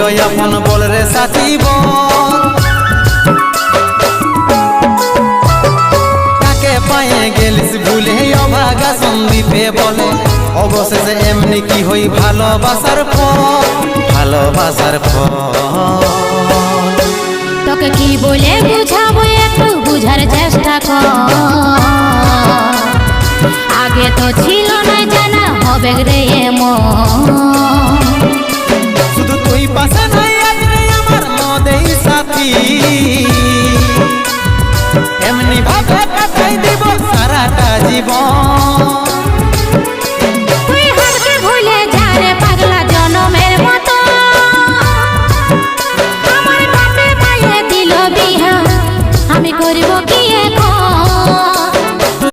আপন বল রে সাথী বল, কাকে পায়ে গেলিস ভুলে অভাগা সন্দীপে বলে, অবশেষে এমনি কি হই ভালোবাসার ফল, ভালোবাসার ফল। তোকে কি বলে বুঝাবো একটু বুঝার চেষ্টা কর, আগে তো ছিল না জানা হবে রে এমন। শুধু তুই পাশে নাই আজ রে আমার মদেই সাথী, এমনি ভাবে কাটাই দিব সারাটা জীবন।